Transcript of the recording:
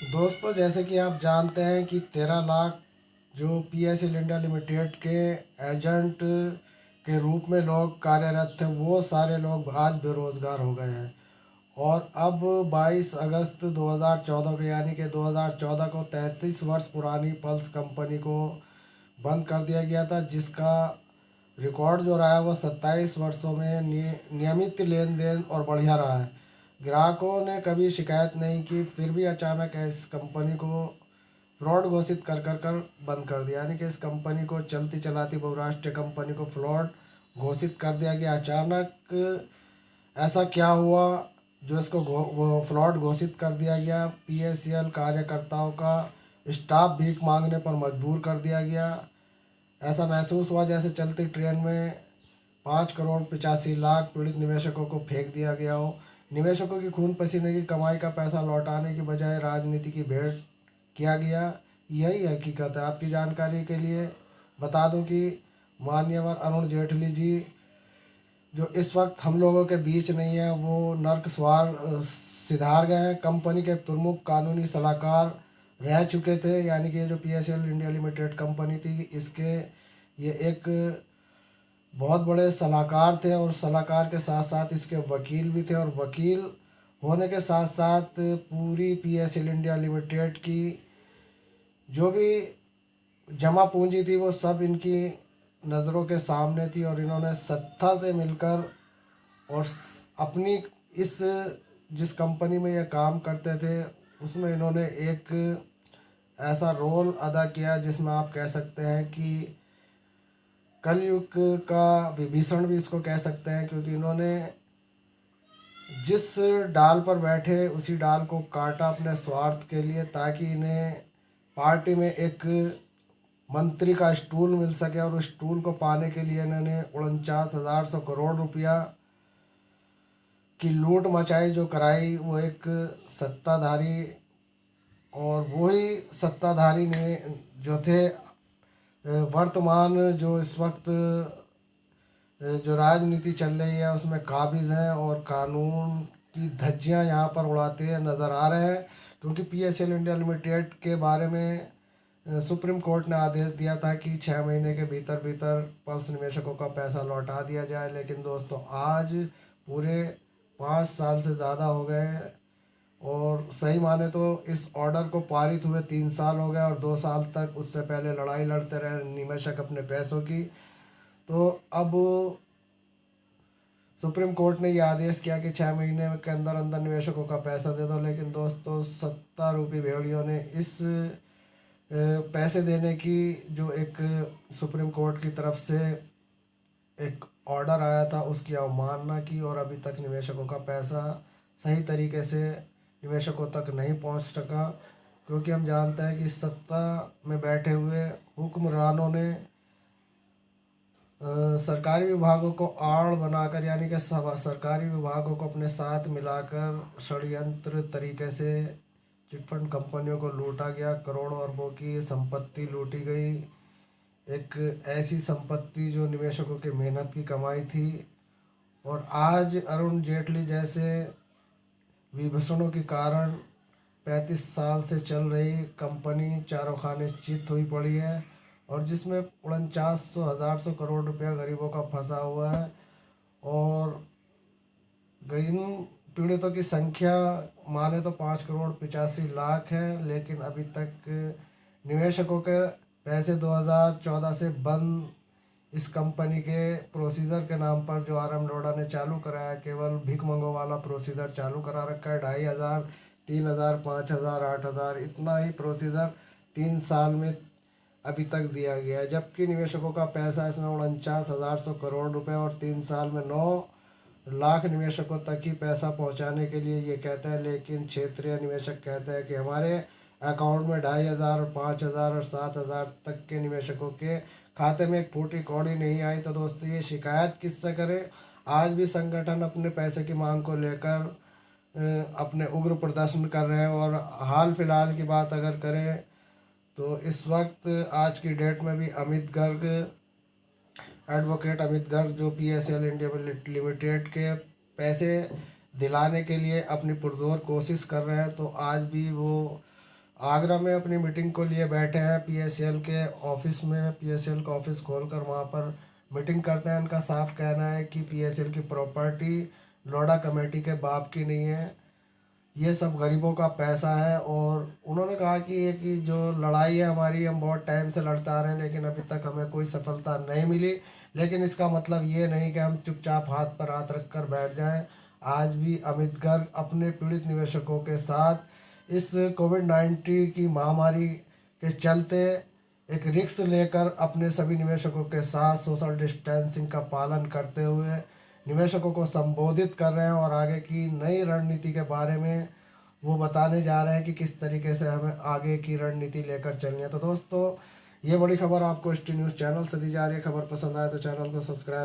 दोस्तों, जैसे कि आप जानते हैं कि 13 लाख जो पीएसएल इंडिया लिमिटेड के एजेंट के रूप में लोग कार्यरत थे, वो सारे लोग आज बेरोज़गार हो गए हैं। और अब 22 अगस्त 2014 को, यानी कि 2014 को 33 वर्ष पुरानी पल्स कंपनी को बंद कर दिया गया था, जिसका रिकॉर्ड जो रहा है वो 27 वर्षों में नियमित लेन देन और बढ़िया रहा है। ग्राहकों ने कभी शिकायत नहीं की, फिर भी अचानक इस कंपनी को फ्रॉड घोषित कर कर कर बंद कर दिया। यानी कि इस कंपनी को, चलती चलाती बहुराष्ट्रीय कंपनी को फ्रॉड घोषित कर दिया गया। अचानक ऐसा क्या हुआ जो इसको वो फ्रॉड घोषित कर दिया गया? पीएसएल कार्यकर्ताओं का स्टाफ भीख मांगने पर मजबूर कर दिया गया। ऐसा महसूस हुआ जैसे चलती ट्रेन में 5 करोड़ 85 लाख पीड़ित निवेशकों को फेंक दिया गया हो। निवेशकों की खून पसीने की कमाई का पैसा लौटाने की बजाय राजनीति की भेंट किया गया। यही हकीकत है। आपकी जानकारी के लिए बता दूं कि माननीय अरुण जेटली जी, जो इस वक्त हम लोगों के बीच नहीं है, वो नर्क स्वार सिधार गए हैं। कंपनी के प्रमुख कानूनी सलाहकार रह चुके थे। यानी कि ये जो पीएसएल इंडिया लिमिटेड कंपनी थी, इसके ये एक बहुत बड़े सलाहकार थे, और सलाहकार के साथ साथ इसके वकील भी थे। और वकील होने के साथ साथ पूरी पीएसएल इंडिया लिमिटेड की जो भी जमा पूंजी थी, वो सब इनकी नज़रों के सामने थी। और इन्होंने सत्ता से मिलकर और अपनी इस जिस कंपनी में ये काम करते थे, उसमें इन्होंने एक ऐसा रोल अदा किया जिसमें आप कह सकते हैं कि कलयुग का विभीषण भी इसको कह सकते हैं। क्योंकि इन्होंने जिस डाल पर बैठे उसी डाल को काटा अपने स्वार्थ के लिए, ताकि इन्हें पार्टी में एक मंत्री का स्टूल मिल सके। और उस स्टूल को पाने के लिए इन्होंने 49,100 करोड़ रुपया की लूट मचाई, जो कराई वो एक सत्ताधारी। और वही सत्ताधारी ने जो थे वर्तमान जो इस वक्त जो राजनीति चल रही है उसमें काबिज हैं, और कानून की धज्जियां यहाँ पर उड़ाते हुए नज़र आ रहे हैं। क्योंकि पीएसएल इंडिया लिमिटेड के बारे में सुप्रीम कोर्ट ने आदेश दिया था कि 6 महीने के भीतर भीतर पल्स निवेशकों का पैसा लौटा दिया जाए। लेकिन दोस्तों, आज पूरे 5 साल से ज़्यादा हो गए हैं, और सही माने तो इस ऑर्डर को पारित हुए 3 साल हो गए, और 2 साल तक उससे पहले लड़ाई लड़ते रहे निवेशक अपने पैसों की। तो अब सुप्रीम कोर्ट ने ये आदेश किया कि 6 महीने के अंदर अंदर निवेशकों का पैसा दे दो। लेकिन दोस्तों, सत्तारूपी भेड़ियों ने इस पैसे देने की जो एक सुप्रीम कोर्ट की तरफ से एक ऑर्डर आया था, उसकी अवमानना की, और अभी तक निवेशकों का पैसा सही तरीके से निवेशकों तक नहीं पहुंच सका। क्योंकि हम जानते हैं कि सत्ता में बैठे हुए हुक्मरानों ने सरकारी विभागों को आड़ बनाकर, यानी कि सरकारी विभागों को अपने साथ मिलाकर षड्यंत्र तरीके से चिटफंड कंपनियों को लूटा गया। करोड़ों अरबों की संपत्ति लूटी गई। एक ऐसी संपत्ति जो निवेशकों की मेहनत की कमाई थी। और आज अरुण जेटली जैसे विभूषणों के कारण 35 साल से चल रही कंपनी चारों खाने चित हुई पड़ी है, और जिसमें 49,100 करोड़ रुपया गरीबों का फंसा हुआ है। और इन पीड़ितों की संख्या माने तो 5 करोड़ 85 लाख है। लेकिन अभी तक निवेशकों के पैसे 2014 से बंद इस कंपनी के प्रोसीजर के नाम पर जो आरएम लोढ़ा ने चालू कराया, केवल भीख मंगो वाला प्रोसीजर चालू करा रखा है। 2,500, 3,000, 5,000, 8,000, इतना ही प्रोसीजर 3 साल में अभी तक दिया गया है। जबकि निवेशकों का पैसा इसमें 49,100 करोड़ रुपए, और 3 साल में 9 लाख निवेशकों तक ही पैसा पहुंचाने के लिए ये कहते हैं। लेकिन क्षेत्रीय निवेशक कहते हैं कि हमारे अकाउंट में 2,500, 5,000 और 7,000 तक के निवेशकों के खाते में एक फूटी कौड़ी नहीं आई। तो दोस्तों, ये शिकायत किससे करें? आज भी संगठन अपने पैसे की मांग को लेकर अपने उग्र प्रदर्शन कर रहे हैं। और हाल फिलहाल की बात अगर करें तो इस वक्त आज की डेट में भी अमित गर्ग, एडवोकेट अमित गर्ग, जो पीएसएल इंडिया लिमिटेड के पैसे दिलाने के लिए अपनी पुरजोर कोशिश कर रहे हैं, तो आज भी वो आगरा में अपनी मीटिंग को लिए बैठे हैं पीएसएल के ऑफिस में। पीएसएल का ऑफिस खोलकर वहाँ पर मीटिंग करते हैं। इनका साफ कहना है कि पीएसएल की प्रॉपर्टी लोढ़ा कमेटी के बाप की नहीं है, ये सब गरीबों का पैसा है। और उन्होंने कहा कि ये कि जो लड़ाई है हमारी, हम बहुत टाइम से लड़ते आ रहे हैं लेकिन अभी तक हमें कोई सफलता नहीं मिली। लेकिन इसका मतलब ये नहीं कि हम चुपचाप हाथ पर हाथ रख कर बैठ जाएं। आज भी अमित गर्ग अपने पीड़ित निवेशकों के साथ इस कोविड-19 की महामारी के चलते एक रिस्क लेकर अपने सभी निवेशकों के साथ सोशल डिस्टेंसिंग का पालन करते हुए निवेशकों को संबोधित कर रहे हैं और आगे की नई रणनीति के बारे में वो बताने जा रहे हैं कि किस तरीके से हमें आगे की रणनीति लेकर चलनी है। तो दोस्तों, ये बड़ी खबर आपको ST न्यूज़ चैनल से दी जा रही है। खबर पसंद आए तो चैनल को सब्सक्राइब